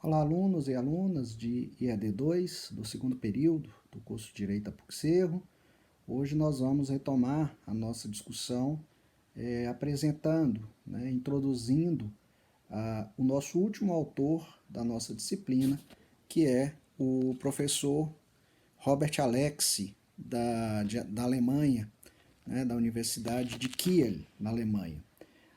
Olá, alunos e alunas de EAD2, do segundo período do curso de Direito da PUC-Cerro. Hoje nós vamos retomar a nossa discussão apresentando, introduzindo o nosso último autor da nossa disciplina, que é o professor Robert Alexy, da Alemanha, da Universidade de Kiel, na Alemanha.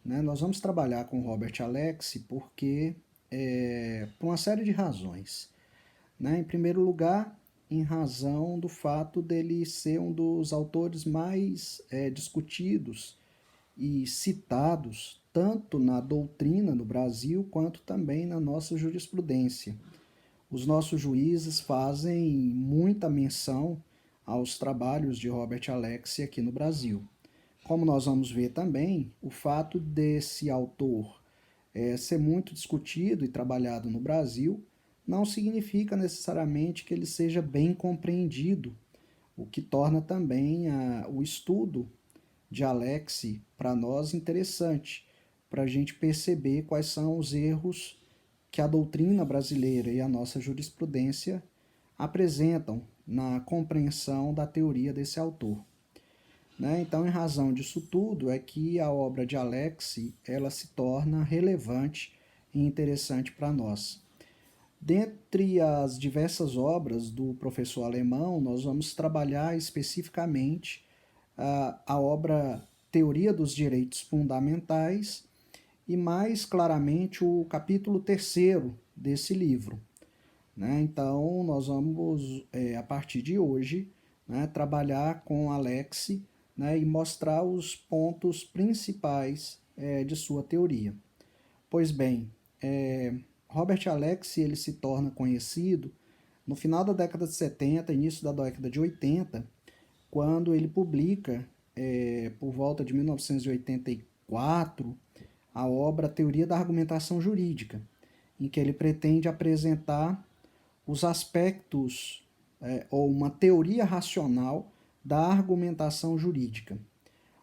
Nós vamos trabalhar com Robert Alexy porque, por uma série de razões. Em primeiro lugar, em razão do fato dele ser um dos autores mais discutidos e citados tanto na doutrina no Brasil quanto também na nossa jurisprudência. Os nossos juízes fazem muita menção aos trabalhos de Robert Alexy aqui no Brasil. Como nós vamos ver também, o fato desse autor ser muito discutido e trabalhado no Brasil não significa necessariamente que ele seja bem compreendido, o que torna também o estudo de Alexy para nós interessante, para a gente perceber quais são os erros que a doutrina brasileira e a nossa jurisprudência apresentam na compreensão da teoria desse autor. Então, em razão disso tudo, é que a obra de Alexy ela se torna relevante e interessante para nós. Dentre as diversas obras do professor alemão, nós vamos trabalhar especificamente a obra Teoria dos Direitos Fundamentais e, mais claramente, o capítulo 3º desse livro. Então, nós vamos, a partir de hoje, trabalhar com Alexy e mostrar os pontos principais de sua teoria. Pois bem, Robert Alexy ele se torna conhecido no final da década de 70, início da década de 80, quando ele publica, por volta de 1984, a obra Teoria da Argumentação Jurídica, em que ele pretende apresentar os aspectos ou uma teoria racional da argumentação jurídica.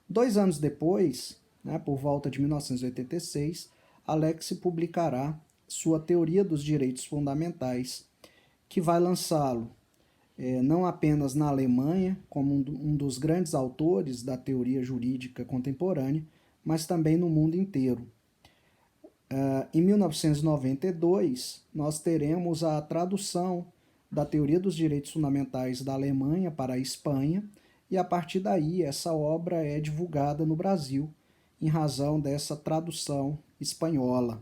2 anos depois, por volta de 1986, Alexy publicará sua Teoria dos Direitos Fundamentais, que vai lançá-lo não apenas na Alemanha, como um dos grandes autores da teoria jurídica contemporânea, mas também no mundo inteiro. Em 1992, nós teremos a tradução da Teoria dos Direitos Fundamentais da Alemanha para a Espanha, e a partir daí essa obra é divulgada no Brasil, em razão dessa tradução espanhola.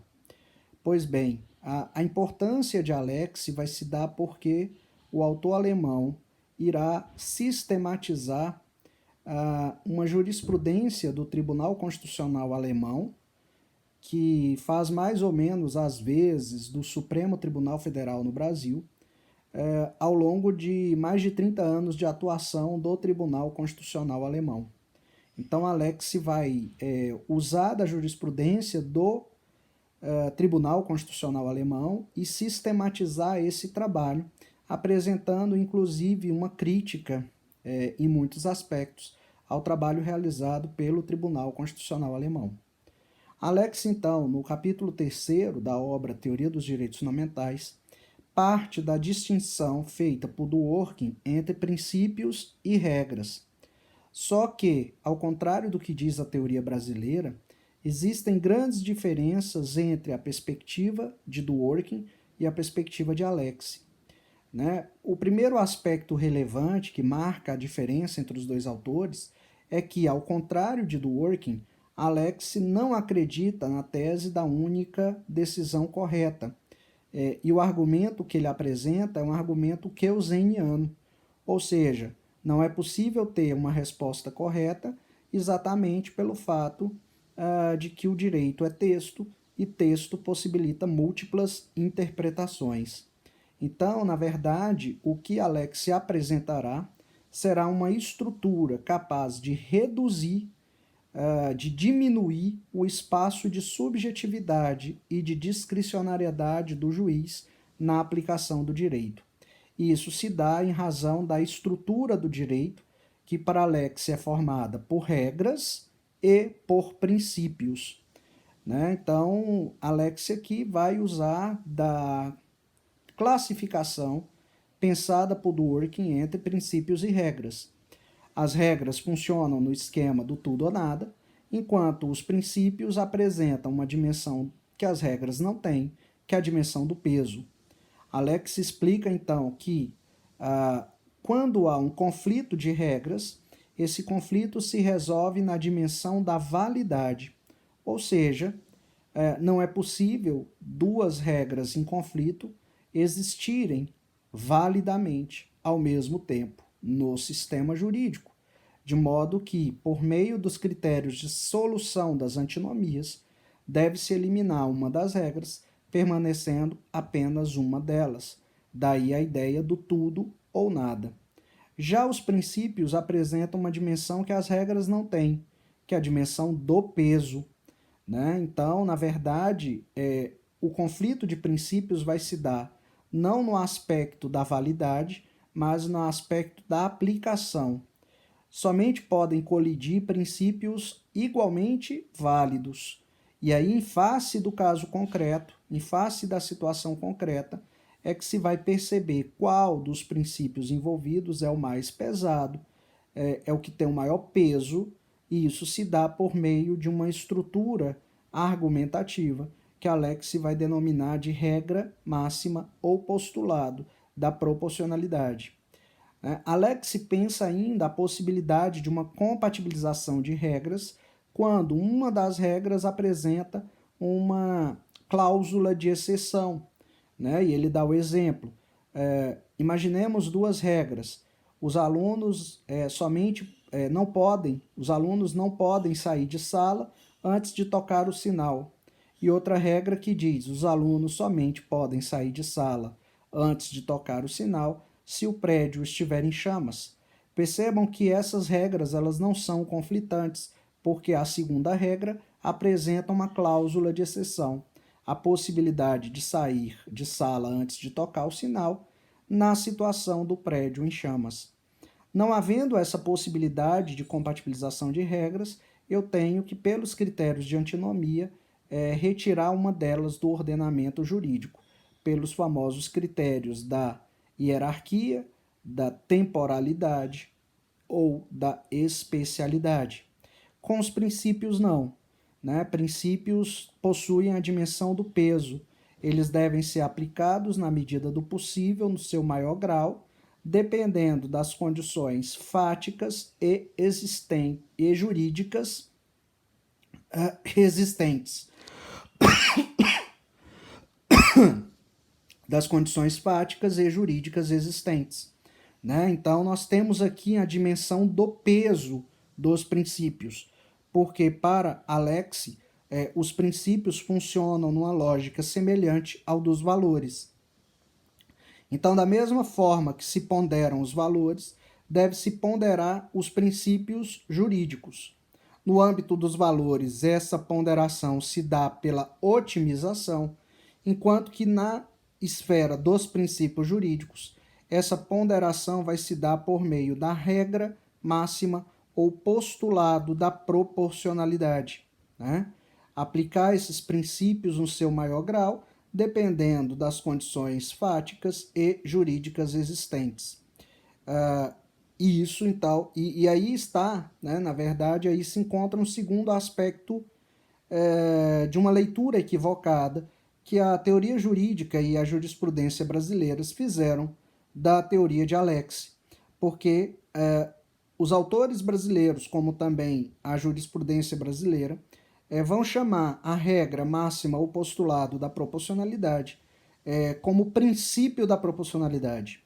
Pois bem, a importância de Alexy vai se dar porque o autor alemão irá sistematizar uma jurisprudência do Tribunal Constitucional Alemão, que faz mais ou menos as vezes do Supremo Tribunal Federal no Brasil, ao longo de mais de 30 anos de atuação do Tribunal Constitucional Alemão. Então, Alexy vai usar da jurisprudência do Tribunal Constitucional Alemão e sistematizar esse trabalho, apresentando inclusive uma crítica, em muitos aspectos, ao trabalho realizado pelo Tribunal Constitucional Alemão. Alexy, então, no capítulo 3º da obra Teoria dos Direitos Fundamentais, parte da distinção feita por Dworkin entre princípios e regras. Só que, ao contrário do que diz a teoria brasileira, existem grandes diferenças entre a perspectiva de Dworkin e a perspectiva de Alexy. O primeiro aspecto relevante que marca a diferença entre os dois autores é que, ao contrário de Dworkin, Alexy não acredita na tese da única decisão correta, e o argumento que ele apresenta é um argumento keynesiano, ou seja, não é possível ter uma resposta correta exatamente pelo fato de que o direito é texto e texto possibilita múltiplas interpretações. Então, na verdade, o que Alexy apresentará será uma estrutura capaz de reduzir, de diminuir o espaço de subjetividade e de discricionariedade do juiz na aplicação do direito. E isso se dá em razão da estrutura do direito, que para Alexy é formada por regras e por princípios. Então, Alexy aqui vai usar da classificação pensada por Dworkin entre princípios e regras. As regras funcionam no esquema do tudo ou nada, enquanto os princípios apresentam uma dimensão que as regras não têm, que é a dimensão do peso. Alex explica então que quando há um conflito de regras, esse conflito se resolve na dimensão da validade, ou seja, não é possível duas regras em conflito existirem validamente ao mesmo tempo no sistema jurídico, de modo que, por meio dos critérios de solução das antinomias, deve-se eliminar uma das regras, permanecendo apenas uma delas. Daí a ideia do tudo ou nada. Já os princípios apresentam uma dimensão que as regras não têm, que é a dimensão do peso, né? Então, na verdade, o conflito de princípios vai se dar não no aspecto da validade, mas no aspecto da aplicação. Somente podem colidir princípios igualmente válidos. E aí, em face do caso concreto, em face da situação concreta, é que se vai perceber qual dos princípios envolvidos é o mais pesado, é o que tem o maior peso, e isso se dá por meio de uma estrutura argumentativa que Alex vai denominar de regra máxima ou postulado da proporcionalidade. Alex pensa ainda a possibilidade de uma compatibilização de regras quando uma das regras apresenta uma cláusula de exceção, né? E ele dá o exemplo. Imaginemos duas regras. Os alunos os alunos não podem sair de sala antes de tocar o sinal. E outra regra que diz: os alunos somente podem sair de sala antes de tocar o sinal se o prédio estiver em chamas. Percebam que essas regras elas não são conflitantes, porque a segunda regra apresenta uma cláusula de exceção, a possibilidade de sair de sala antes de tocar o sinal na situação do prédio em chamas. Não havendo essa possibilidade de compatibilização de regras, eu tenho que, pelos critérios de antinomia, retirar uma delas do ordenamento jurídico, pelos famosos critérios da hierarquia, da temporalidade ou da especialidade. Com os princípios, não. Né? Princípios possuem a dimensão do peso. Eles devem ser aplicados na medida do possível, no seu maior grau, dependendo das condições fáticas e jurídicas existentes. Das condições fáticas e jurídicas existentes. Né? Então, nós temos aqui a dimensão do peso dos princípios, porque para Alex, os princípios funcionam numa lógica semelhante ao dos valores. Então, da mesma forma que se ponderam os valores, deve-se ponderar os princípios jurídicos. No âmbito dos valores, essa ponderação se dá pela otimização, enquanto que na esfera dos princípios jurídicos, essa ponderação vai se dar por meio da regra máxima ou postulado da proporcionalidade. Né? Aplicar esses princípios no seu maior grau, dependendo das condições fáticas e jurídicas existentes. E isso, então, e aí está, né, na verdade, aí se encontra um segundo aspecto de uma leitura equivocada que a teoria jurídica e a jurisprudência brasileiras fizeram da teoria de Alex, porque os autores brasileiros, como também a jurisprudência brasileira, vão chamar a regra máxima ou postulado da proporcionalidade como princípio da proporcionalidade.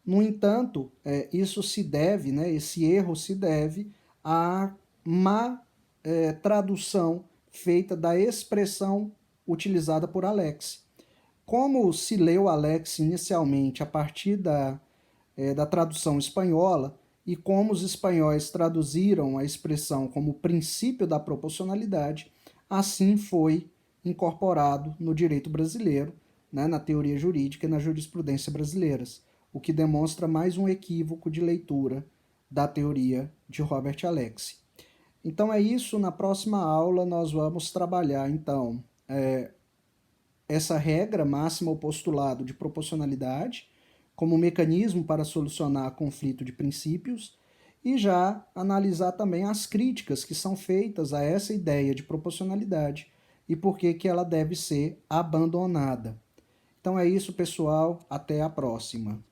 No entanto, isso se deve, né, esse erro se deve à má tradução feita da expressão utilizada por Alex. Como se leu Alex inicialmente a partir da tradução espanhola, e como os espanhóis traduziram a expressão como princípio da proporcionalidade, assim foi incorporado no direito brasileiro, né, na teoria jurídica e na jurisprudência brasileiras, o que demonstra mais um equívoco de leitura da teoria de Robert Alex. Então é isso, na próxima aula nós vamos trabalhar então essa regra máxima, o postulado de proporcionalidade, como mecanismo para solucionar conflito de princípios, e já analisar também as críticas que são feitas a essa ideia de proporcionalidade e por que ela deve ser abandonada. Então é isso, pessoal. Até a próxima.